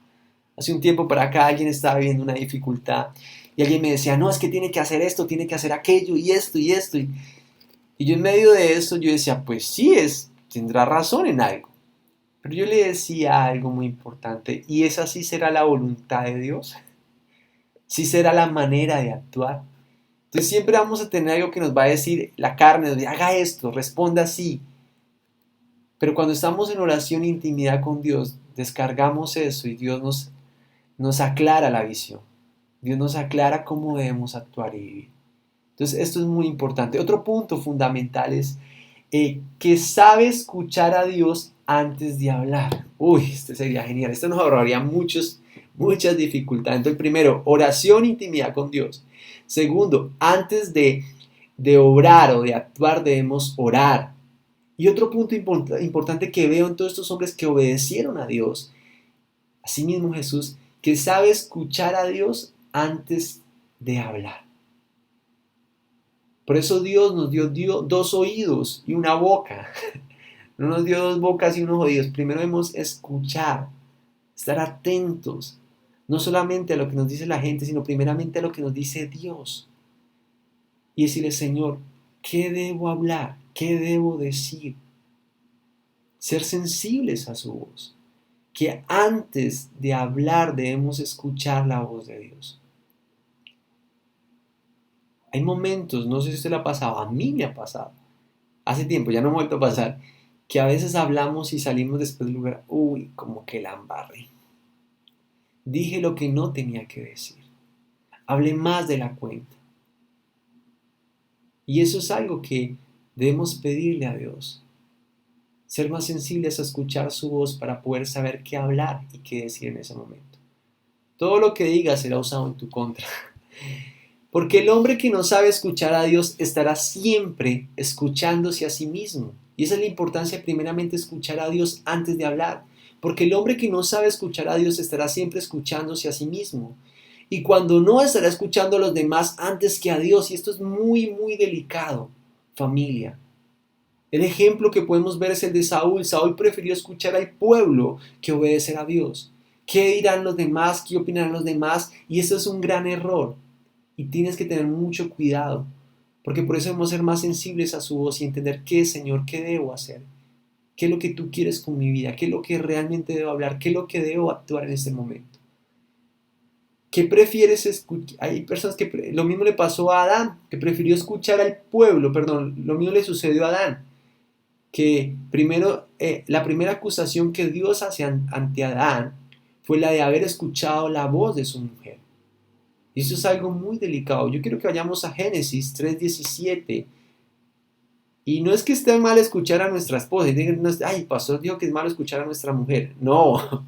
A: Hace un tiempo para acá alguien estaba viviendo una dificultad y alguien me decía, no, es que tiene que hacer esto, tiene que hacer aquello y esto y esto. Y yo en medio de eso yo decía, pues sí, tendrá razón en algo. Pero yo le decía algo muy importante, y esa sí será la voluntad de Dios. Sí será la manera de actuar. Entonces siempre vamos a tener algo que nos va a decir la carne, nos dice, haga esto, responda así. Pero cuando estamos en oración e intimidad con Dios, descargamos eso y Dios nos aclara la visión. Dios nos aclara cómo debemos actuar y vivir. Entonces esto es muy importante. Otro punto fundamental es que sabe escuchar a Dios antes de hablar. Uy, este sería genial. Esto nos ahorraría muchas dificultades. Entonces, primero, oración e intimidad con Dios. Segundo, antes de obrar o de actuar debemos orar. Y otro punto importante que veo en todos estos hombres que obedecieron a Dios, asimismo Jesús, que sabe escuchar a Dios antes de hablar. Por eso Dios nos dio dos oídos y una boca. No nos dio dos bocas y unos oídos. Primero debemos escuchar, estar atentos, no solamente a lo que nos dice la gente, sino primeramente a lo que nos dice Dios. Y decirle, Señor, ¿qué debo hablar? ¿Qué debo decir? Ser sensibles a su voz. que antes de hablar debemos escuchar la voz de Dios. Hay momentos, no sé si usted le ha pasado, a mí me ha pasado, hace tiempo, ya no me ha vuelto a pasar, que a veces hablamos y salimos después del lugar, uy, como que la embarré. Dije lo que no tenía que decir. Hablé más de la cuenta. Y eso es algo que debemos pedirle a Dios. Ser más sensibles a escuchar su voz para poder saber qué hablar y qué decir en ese momento. Todo lo que digas será usado en tu contra. Porque el hombre que no sabe escuchar a Dios estará siempre escuchándose a sí mismo. Y esa es la importancia, primeramente, escuchar a Dios antes de hablar. Porque el hombre que no sabe escuchar a Dios estará siempre escuchándose a sí mismo. Y cuando no, estará escuchando a los demás antes que a Dios. Y esto es muy, muy delicado, familia. El ejemplo que podemos ver es el de Saúl. Saúl prefirió escuchar al pueblo que obedecer a Dios. ¿Qué dirán los demás? ¿Qué opinarán los demás? Y eso es un gran error. Y tienes que tener mucho cuidado, porque por eso debemos ser más sensibles a su voz y entender qué, Señor, qué debo hacer, qué es lo que tú quieres con mi vida, qué es lo que realmente debo hablar, qué es lo que debo actuar en este momento. ¿Qué prefieres escuchar? Hay personas que lo mismo le pasó a Adán, que prefirió escuchar al pueblo, perdón, lo mismo le sucedió a Adán, que primero, la primera acusación que Dios hace ante Adán fue la de haber escuchado la voz de su mujer. Y eso es algo muy delicado. Yo quiero que vayamos a Génesis 3:17. Y no es que esté mal escuchar a nuestra esposa. Ay, pastor dijo que es malo escuchar a nuestra mujer. No,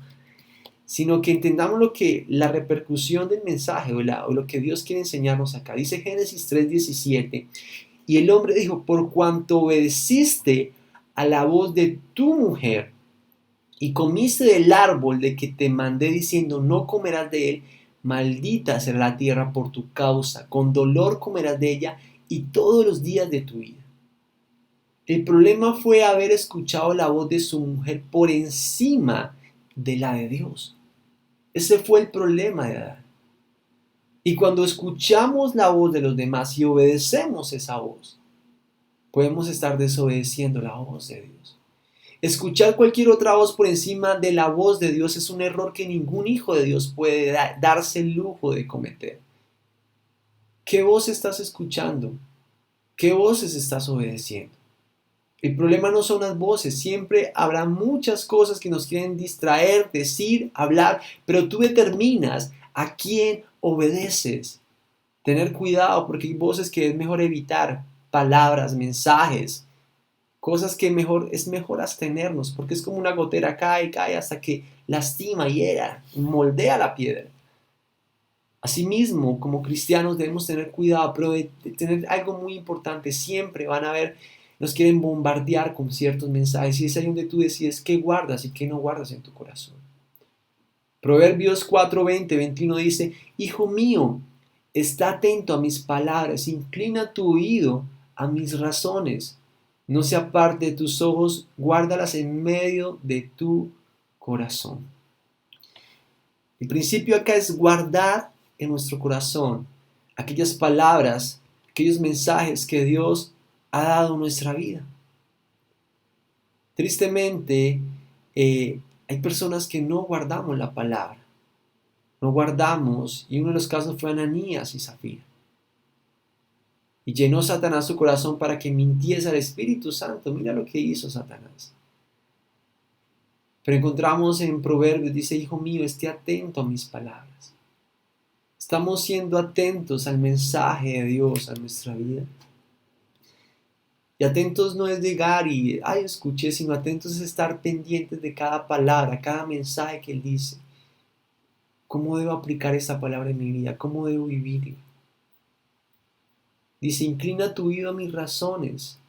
A: sino que entendamos la repercusión del mensaje o lo que Dios quiere enseñarnos acá. Dice Génesis 3:17. Y el hombre dijo, por cuanto obedeciste a la voz de tu mujer y comiste del árbol de que te mandé diciendo, no comerás de él, maldita será la tierra por tu causa, con dolor comerás de ella y todos los días de tu vida. El problema fue haber escuchado la voz de su mujer por encima de la de Dios. Ese fue el problema de Adán. Y cuando escuchamos la voz de los demás y obedecemos esa voz, podemos estar desobedeciendo la voz de Dios. Escuchar cualquier otra voz por encima de la voz de Dios es un error que ningún hijo de Dios puede darse el lujo de cometer. ¿Qué voz estás escuchando? ¿Qué voces estás obedeciendo? El problema no son las voces, siempre habrá muchas cosas que nos quieren distraer, decir, hablar, pero tú determinas a quién obedeces. Tener cuidado porque hay voces que es mejor evitar, palabras, mensajes, cosas que es mejor abstenernos, porque es como una gotera, cae hasta que lastima, hiera, moldea la piedra. Asimismo, como cristianos debemos tener cuidado, pero de tener algo muy importante, siempre nos quieren bombardear con ciertos mensajes, y es ahí donde tú decides qué guardas y qué no guardas en tu corazón. Proverbios 4:20-21 dice, Hijo mío, está atento a mis palabras, inclina tu oído a mis razones. No se aparte de tus ojos, guárdalas en medio de tu corazón. El principio acá es guardar en nuestro corazón aquellas palabras, aquellos mensajes que Dios ha dado en nuestra vida. Tristemente, hay personas que no guardamos la palabra. No guardamos, y uno de los casos fue Ananías y Zafira. Y llenó Satanás su corazón para que mintiese al Espíritu Santo. Mira lo que hizo Satanás. Pero encontramos en Proverbios, dice, Hijo mío, esté atento a mis palabras. ¿Estamos siendo atentos al mensaje de Dios a nuestra vida? Y atentos no es llegar y, escuché, sino atentos es estar pendientes de cada palabra, cada mensaje que Él dice. ¿Cómo debo aplicar esa palabra en mi vida? ¿Cómo debo vivirla? Dice, inclina tu oído a mis razones.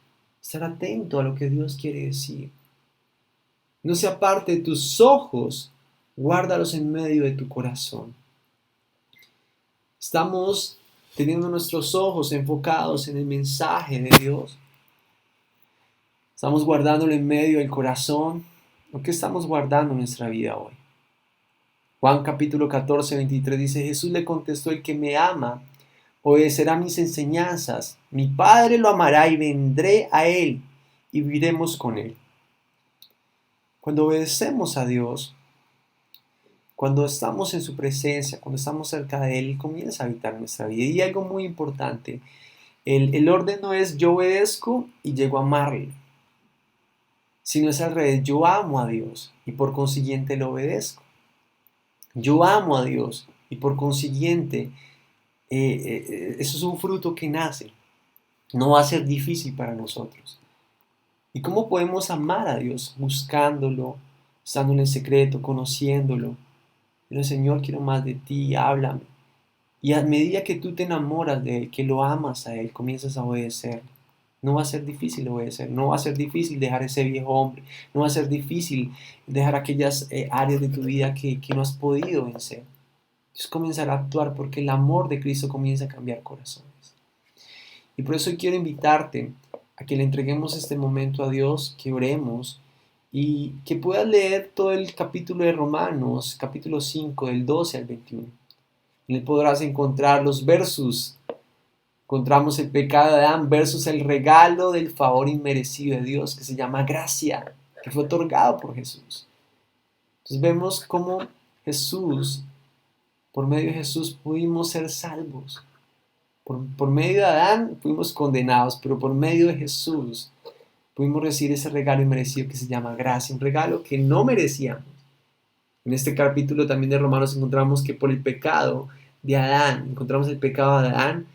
A: Estar atento a lo que Dios quiere decir. No se aparte de tus ojos, guárdalos en medio de tu corazón. Estamos teniendo nuestros ojos enfocados en el mensaje de Dios. Estamos guardándolo en medio del corazón. ¿Lo que estamos guardando en nuestra vida hoy? Juan capítulo 14:23 dice, Jesús le contestó, el que me ama obedecerá mis enseñanzas, mi Padre lo amará y vendré a él y viviremos con él. Cuando obedecemos a Dios, Cuando estamos en su presencia, cuando estamos cerca de Él, comienza a habitar nuestra vida. Y algo muy importante, el orden no es yo obedezco y llego a amarle, sino es al revés, yo amo a Dios y por consiguiente lo obedezco. Yo amo a Dios y por consiguiente eso es un fruto que nace. No va a ser difícil para nosotros. ¿Y cómo podemos amar a Dios? Buscándolo, estando en el secreto, conociéndolo. Pero Señor, quiero más de ti, háblame. Y a medida que tú te enamoras de Él, que lo amas a Él, comienzas a obedecer. No va a ser difícil obedecer, no va a ser difícil dejar ese viejo hombre, no va a ser difícil dejar aquellas áreas de tu vida que no has podido vencer. Dios comenzará a actuar porque el amor de Cristo comienza a cambiar corazones. Y por eso quiero invitarte a que le entreguemos este momento a Dios, que oremos y que puedas leer todo el capítulo de Romanos, capítulo 5, del 12 al 21. En él podrás encontrar los versos. Encontramos el pecado de Adán versus el regalo del favor inmerecido de Dios que se llama gracia, que fue otorgado por Jesús. Entonces vemos cómo Jesús, por medio de Jesús pudimos ser salvos. Por medio de Adán fuimos condenados, pero por medio de Jesús pudimos recibir ese regalo inmerecido que se llama gracia, un regalo que no merecíamos. En este capítulo también de Romanos encontramos que por el pecado de Adán, encontramos el pecado de Adán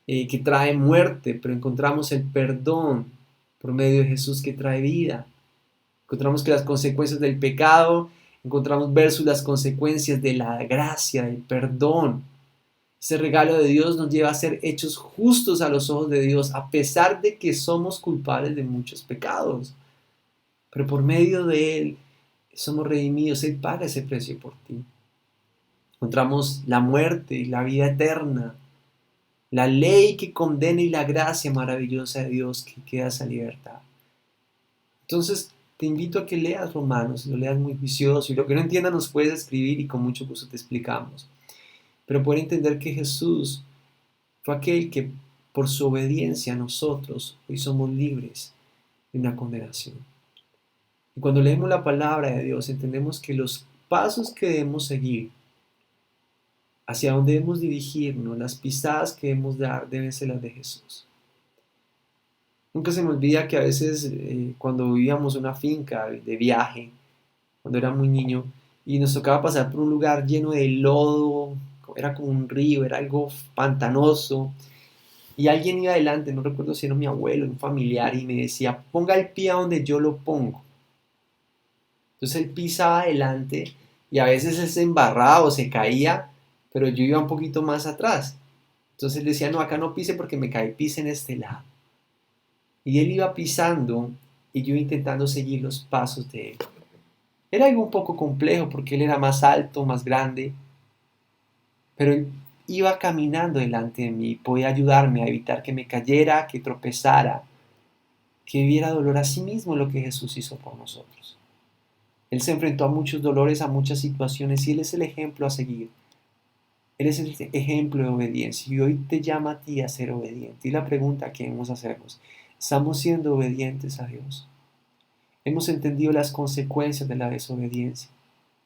A: que trae muerte, pero encontramos el perdón por medio de Jesús que trae vida. Encontramos que las consecuencias del pecado, encontramos versus las consecuencias de la gracia, del perdón. Ese regalo de Dios nos lleva a ser hechos justos a los ojos de Dios, a pesar de que somos culpables de muchos pecados. Pero por medio de Él somos redimidos, Él paga ese precio por ti. Encontramos la muerte y la vida eterna, la ley que condena y la gracia maravillosa de Dios que queda esa libertad. Entonces te invito a que leas Romanos, lo leas muy juicioso y lo que no entiendas nos puedes escribir y con mucho gusto te explicamos. Pero poder entender que Jesús fue aquel que por su obediencia a nosotros hoy somos libres de una condenación. Y cuando leemos la palabra de Dios entendemos que los pasos que debemos seguir, hacia dónde debemos dirigirnos, las pisadas que debemos dar deben ser las de Jesús. Nunca se me olvida que a veces cuando vivíamos en una finca de viaje, cuando era muy niño, y nos tocaba pasar por un lugar lleno de lodo, era como un río, era algo pantanoso, y alguien iba adelante, no recuerdo si era mi abuelo, un familiar, y me decía, ponga el pie a donde yo lo pongo. Entonces él pisaba adelante, y a veces él se embarraba o se caía, pero yo iba un poquito más atrás. Entonces él decía, no, acá no pise porque me caí, pise en este lado. Y él iba pisando, y yo intentando seguir los pasos de él. Era algo un poco complejo porque él era más alto, más grande, pero él iba caminando delante de mí, podía ayudarme a evitar que me cayera, que tropezara, que viviera dolor a sí mismo, lo que Jesús hizo por nosotros. Él se enfrentó a muchos dolores, a muchas situaciones y Él es el ejemplo a seguir. Él es el ejemplo de obediencia y hoy te llama a ti a ser obediente. Y la pregunta que debemos hacernos, ¿estamos siendo obedientes a Dios? Hemos entendido las consecuencias de la desobediencia.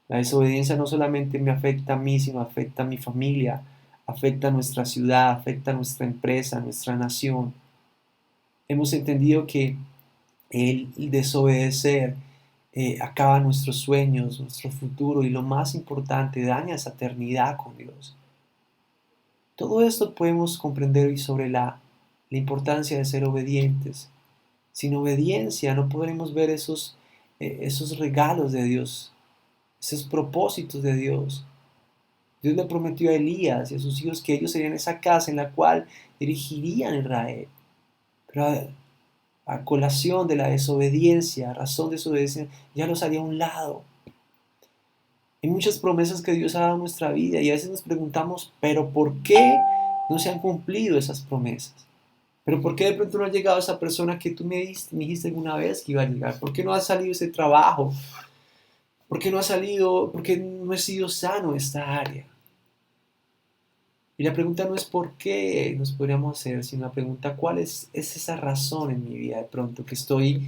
A: La desobediencia no solamente me afecta a mí, sino afecta a mi familia, afecta a nuestra ciudad, afecta a nuestra empresa, a nuestra nación. Hemos entendido que el desobedecer acaba nuestros sueños, nuestro futuro y lo más importante, daña esa eternidad con Dios. Todo esto podemos comprender hoy sobre la importancia de ser obedientes. Sin obediencia no podremos ver esos regalos de Dios, esos propósitos de Dios. Dios le prometió a Elías y a sus hijos que ellos serían esa casa en la cual dirigirían Israel. Pero a colación de la desobediencia, a razón de desobediencia, ya los haría a un lado. Hay muchas promesas que Dios ha dado a nuestra vida y a veces nos preguntamos, ¿pero por qué no se han cumplido esas promesas? ¿Pero por qué de pronto no ha llegado esa persona que tú me dijiste alguna vez que iba a llegar? ¿Por qué no ha salido ese trabajo? ¿Por qué no ha salido? ¿Por qué no he sido sano esta área? Y la pregunta no es por qué nos podríamos hacer, sino la pregunta ¿cuál es esa razón en mi vida de pronto que estoy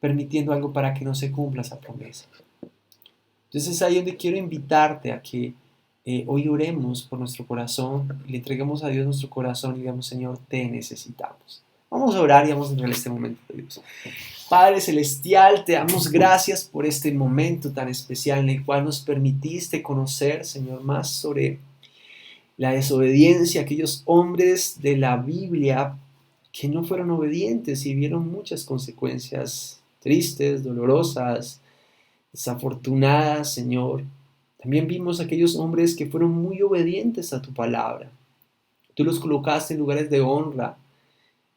A: permitiendo algo para que no se cumpla esa promesa? Entonces es ahí donde quiero invitarte a que hoy oremos por nuestro corazón, y le entreguemos a Dios nuestro corazón y digamos, Señor, te necesitamos. Vamos a orar y vamos a entrar en este momento de Dios. Padre Celestial, te damos gracias por este momento tan especial en el cual nos permitiste conocer, Señor, más sobre la desobediencia, aquellos hombres de la Biblia que no fueron obedientes y vieron muchas consecuencias tristes, dolorosas, desafortunadas, Señor. También vimos aquellos hombres que fueron muy obedientes a tu palabra. Tú los colocaste en lugares de honra,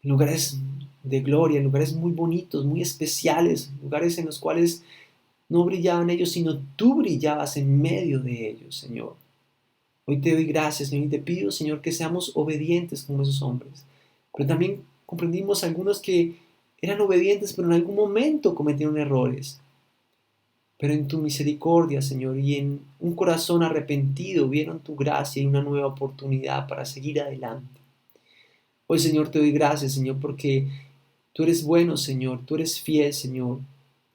A: en lugares de gloria, en lugares muy bonitos, muy especiales, lugares en los cuales no brillaban ellos, sino tú brillabas en medio de ellos, Señor. Hoy te doy gracias, Señor, y te pido, Señor, que seamos obedientes como esos hombres. Pero también comprendimos algunos que eran obedientes, pero en algún momento cometieron errores. Pero en tu misericordia, Señor, y en un corazón arrepentido, vieron tu gracia y una nueva oportunidad para seguir adelante. Hoy, Señor, te doy gracias, Señor, porque tú eres bueno, Señor, tú eres fiel, Señor.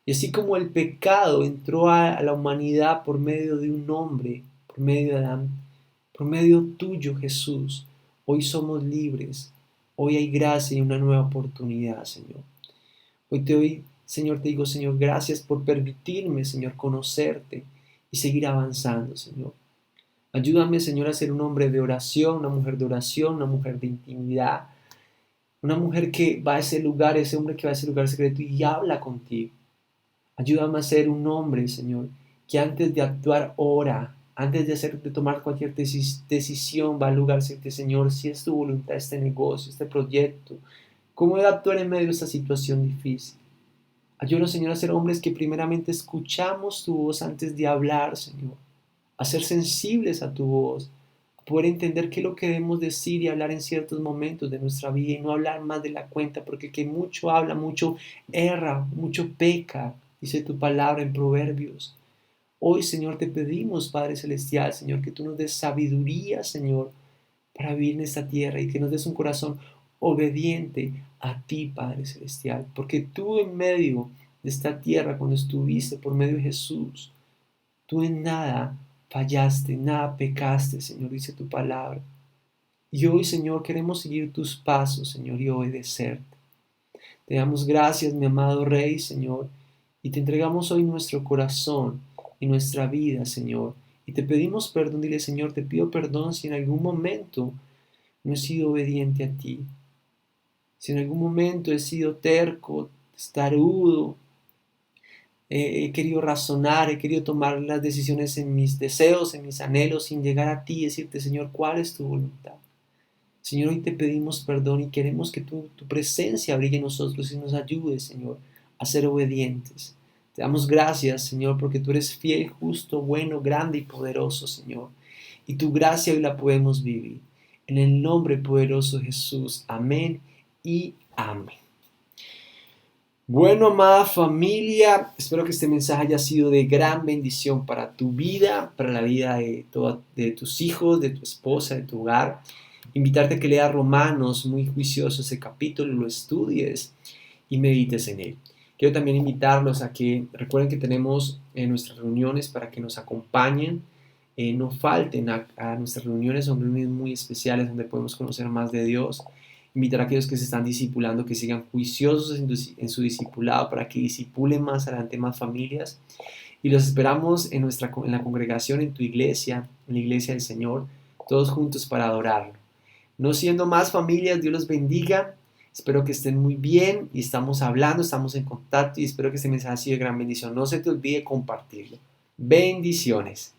A: Y así como el pecado entró a la humanidad por medio de un hombre, por medio de Adán, por medio tuyo, Jesús, hoy somos libres. Hoy hay gracia y una nueva oportunidad, Señor. Hoy te doy, Señor, te digo, Señor, gracias por permitirme, Señor, conocerte y seguir avanzando, Señor. Ayúdame, Señor, a ser un hombre de oración, una mujer de oración, una mujer de intimidad, una mujer que va a ese lugar, ese hombre que va a ese lugar secreto y habla contigo. Ayúdame a ser un hombre, Señor, que antes de actuar ora, antes de tomar cualquier decisión, va al lugar y decirte, Señor, si es tu voluntad este negocio, este proyecto, ¿cómo he de actuar en medio de esta situación difícil? Ayúdanos, Señor, a ser hombres que primeramente escuchamos tu voz antes de hablar, Señor, a ser sensibles a tu voz, a poder entender qué es lo que debemos decir y hablar en ciertos momentos de nuestra vida y no hablar más de la cuenta, porque el que mucho habla, mucho erra, mucho peca, dice tu palabra en Proverbios. Hoy, Señor, te pedimos, Padre Celestial, Señor, que tú nos des sabiduría, Señor, para vivir en esta tierra y que nos des un corazón obediente a ti, Padre Celestial, porque tú en medio de esta tierra, cuando estuviste por medio de Jesús, tú en nada fallaste, nada pecaste, Señor, dice tu palabra. Y hoy, Señor, queremos seguir tus pasos, Señor, y obedecerte. Te damos gracias, mi amado Rey, Señor, y te entregamos hoy nuestro corazón y nuestra vida, Señor. Y te pedimos perdón, dile, Señor, te pido perdón si en algún momento no he sido obediente a ti. Si en algún momento he sido terco, testarudo, he querido razonar, he querido tomar las decisiones en mis deseos, en mis anhelos, sin llegar a ti y decirte, Señor, ¿cuál es tu voluntad? Señor, hoy te pedimos perdón y queremos que tu presencia brille en nosotros y nos ayude, Señor, a ser obedientes. Te damos gracias, Señor, porque tú eres fiel, justo, bueno, grande y poderoso, Señor. Y tu gracia hoy la podemos vivir. En el nombre poderoso de Jesús. Amén y amén. Bueno, amada familia, espero que este mensaje haya sido de gran bendición para tu vida, para la vida de tus hijos, de tu esposa, de tu hogar. Invitarte a que leas Romanos, muy juicioso ese capítulo, lo estudies y medites en él. Quiero también invitarlos a que recuerden que tenemos nuestras reuniones para que nos acompañen. No falten a nuestras reuniones, son reuniones muy especiales donde podemos conocer más de Dios. Invitar a aquellos que se están discipulando que sigan juiciosos en su discipulado para que discipulen más adelante más familias. Y los esperamos en la congregación, en tu iglesia, en la iglesia del Señor, todos juntos para adorarlo. No siendo más familias, Dios los bendiga. Espero que estén muy bien y estamos hablando, estamos en contacto y espero que este mensaje haya sido de gran bendición. No se te olvide compartirlo. Bendiciones.